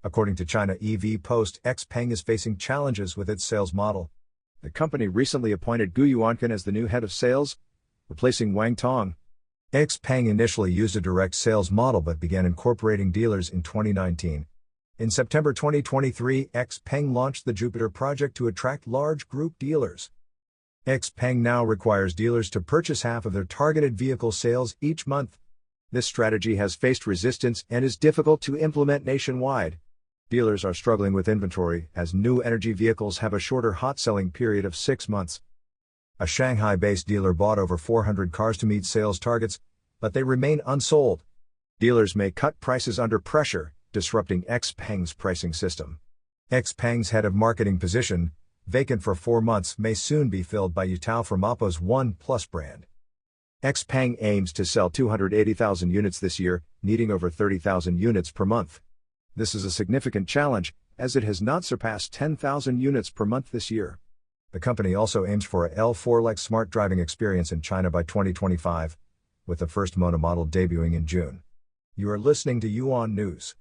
According to China EV Post, Xpeng is facing challenges with its sales model. The company recently appointed Gu Yuanqin as the new head of sales, replacing Wang Tong. Xpeng initially used a direct sales model but began incorporating dealers in 2019. In September 2023, Xpeng launched the Jupiter project to attract large group dealers. Xpeng now requires dealers to purchase half of their targeted vehicle sales each month. This strategy has faced resistance and is difficult to implement nationwide. Dealers are struggling with inventory as new energy vehicles have a shorter hot selling period of 6 months. A Shanghai-based dealer bought over 400 cars to meet sales targets, but they remain unsold. Dealers may cut prices under pressure, disrupting Xpeng's pricing system. Xpeng's head of marketing position, vacant for 4 months, may soon be filled by Yu Tao from Oppo's OnePlus brand. Xpeng aims to sell 280,000 units this year, needing over 30,000 units per month. This is a significant challenge, as it has not surpassed 10,000 units per month this year. The company also aims for a L4-like smart driving experience in China by 2025, with the first mono model debuting in June. You are listening to Yuan News.